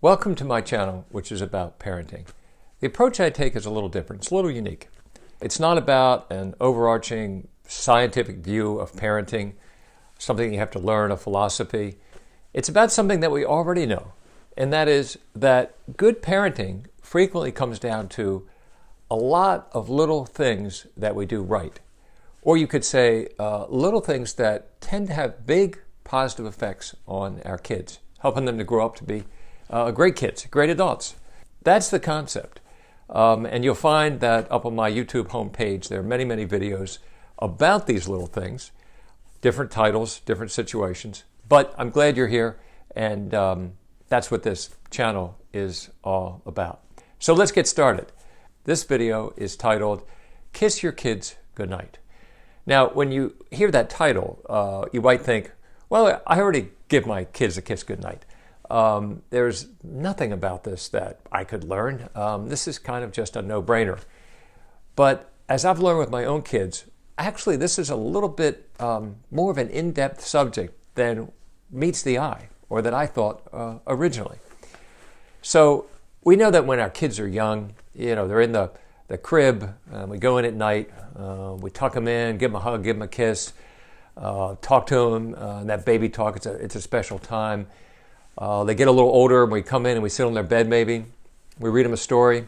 Welcome to my channel, which is about parenting. The approach I take is a little different. It's a little unique. It's not about an overarching scientific view of parenting, something you have to learn, a philosophy. It's about something that we already know, and that is that good parenting frequently comes down to a lot of little things that we do right. Or you could say little things that tend to have big positive effects on our kids, helping them to grow up to be great kids, great adults. That's the concept. And you'll find that up on my YouTube homepage, there are many, many videos about these little things, different titles, different situations. But I'm glad you're here, and that's what this channel is all about. So let's get started. This video is titled, Kiss Your Kids Goodnight. Now, when you hear that title, you might think, well, I already give my kids a kiss goodnight. There's nothing about this that I could learn. This is kind of just a no-brainer. But as I've learned with my own kids, actually this is a little bit more of an in-depth subject than meets the eye, or that I thought originally. So we know that when our kids are young, they're in the crib, we go in at night, we tuck them in, give them a hug, give them a kiss, talk to them, that baby talk, it's a special time. They get a little older, and we come in and we sit on their bed maybe. We read them a story.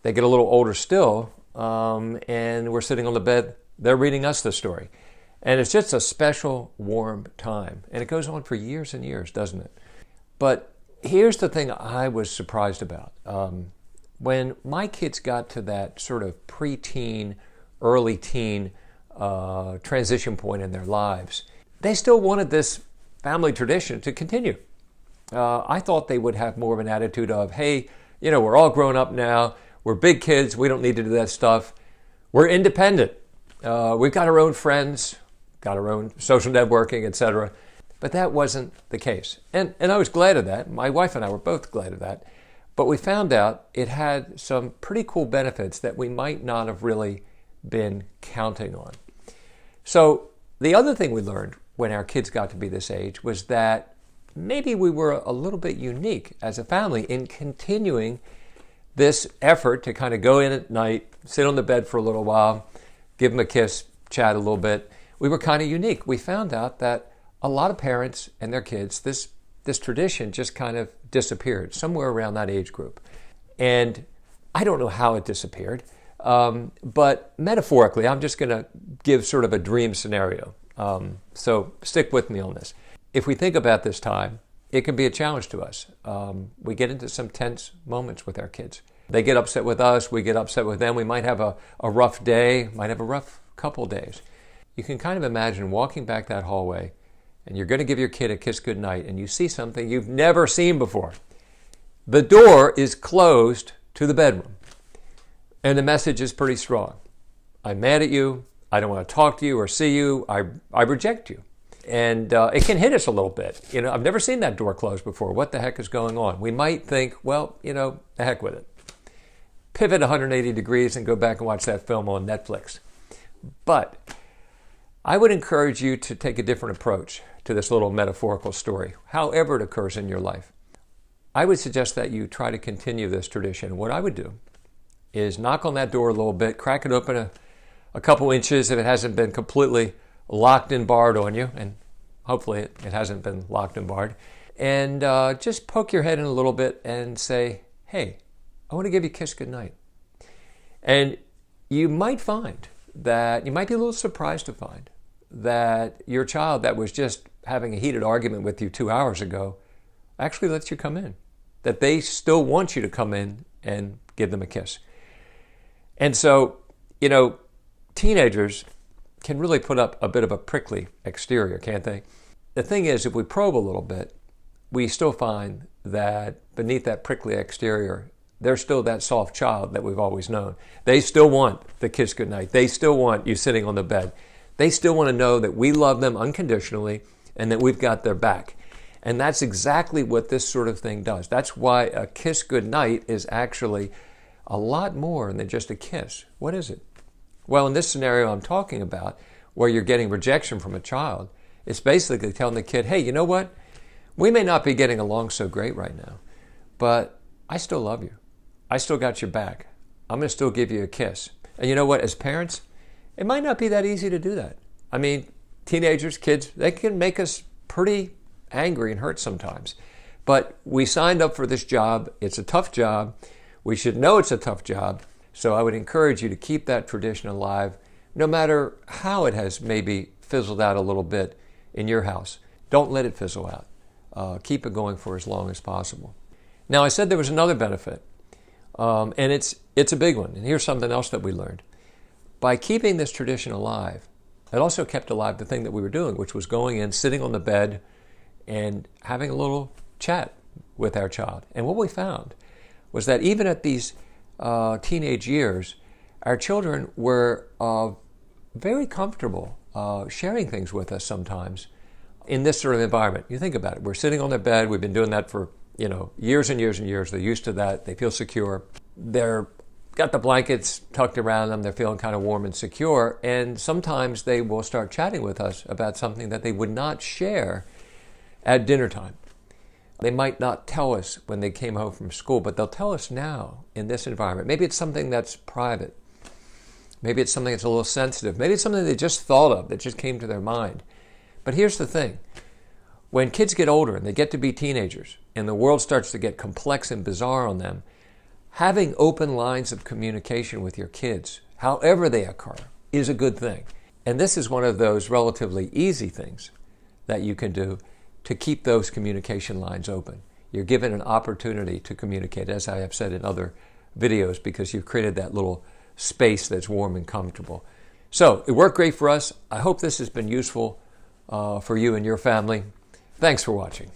They get a little older still, and we're sitting on the bed. They're reading us the story. And it's just a special, warm time. And it goes on for years and years, doesn't it? But here's the thing I was surprised about. When my kids got to that sort of preteen, early teen transition point in their lives, they still wanted this family tradition to continue. I thought they would have more of an attitude of, hey, we're all grown up now. We're big kids. We don't need to do that stuff. We're independent. We've got our own friends, got our own social networking, etc. But that wasn't the case. And I was glad of that. My wife and I were both glad of that. But we found out it had some pretty cool benefits that we might not have really been counting on. So the other thing we learned when our kids got to be this age was that maybe we were a little bit unique as a family in continuing this effort to kind of go in at night, sit on the bed for a little while, give them a kiss, chat a little bit. We were kind of unique. We found out that a lot of parents and their kids, this tradition just kind of disappeared somewhere around that age group. And I don't know how it disappeared, but metaphorically, I'm just going to give sort of a dream scenario. So stick with me on this. If we think about this time, it can be a challenge to us. We get into some tense moments with our kids. They get upset with us, we get upset with them. We might have a rough day, might have a rough couple days. You can kind of imagine walking back that hallway, and you're going to give your kid a kiss goodnight, and you see something you've never seen before. The door is closed to the bedroom, and the message is pretty strong. I'm mad at you. I don't want to talk to you or see you. I reject you. And it can hit us a little bit. I've never seen that door closed before. What the heck is going on? We might think, well, the heck with it. Pivot 180 degrees and go back and watch that film on Netflix. But I would encourage you to take a different approach to this little metaphorical story, however it occurs in your life. I would suggest that you try to continue this tradition. What I would do is knock on that door a little bit, crack it open a couple inches if it hasn't been completely locked and barred on you, and hopefully it hasn't been locked and barred, and just poke your head in a little bit and say, hey, I want to give you a kiss goodnight. And you might find that, you might be a little surprised to find that your child that was just having a heated argument with you 2 hours ago actually lets you come in, that they still want you to come in and give them a kiss. And so, teenagers can really put up a bit of a prickly exterior, can't they? The thing is, if we probe a little bit, we still find that beneath that prickly exterior, there's still that soft child that we've always known. They still want the kiss goodnight. They still want you sitting on the bed. They still want to know that we love them unconditionally and that we've got their back. And that's exactly what this sort of thing does. That's why a kiss goodnight is actually a lot more than just a kiss. What is it? Well, in this scenario I'm talking about, where you're getting rejection from a child, it's basically telling the kid, hey, you know what? We may not be getting along so great right now, but I still love you. I still got your back. I'm going to still give you a kiss. And you know what? As parents, it might not be that easy to do that. I mean, teenagers, kids, they can make us pretty angry and hurt sometimes. But we signed up for this job. It's a tough job. We should know it's a tough job. So I would encourage you to keep that tradition alive, no matter how it has maybe fizzled out a little bit in your house. Don't let it fizzle out. Keep it going for as long as possible. Now, I said there was another benefit, and it's a big one. And here's something else that we learned. By keeping this tradition alive, it also kept alive the thing that we were doing, which was going in, sitting on the bed, and having a little chat with our child. And what we found was that even at these teenage years, our children were very comfortable sharing things with us sometimes in this sort of environment. You think about it. We're sitting on their bed. We've been doing that for years and years and years. They're used to that. They feel secure. They're got the blankets tucked around them. They're feeling kind of warm and secure. And sometimes they will start chatting with us about something that they would not share at dinner time. They might not tell us when they came home from school, but they'll tell us now in this environment. Maybe it's something that's private. Maybe it's something that's a little sensitive. Maybe it's something they just thought of that just came to their mind. But here's the thing. When kids get older and they get to be teenagers and the world starts to get complex and bizarre on them, having open lines of communication with your kids, however they occur, is a good thing. And this is one of those relatively easy things that you can do to keep those communication lines open. You're given an opportunity to communicate, as I have said in other videos, because you've created that little space that's warm and comfortable. So it worked great for us. I hope this has been useful for you and your family. Thanks for watching.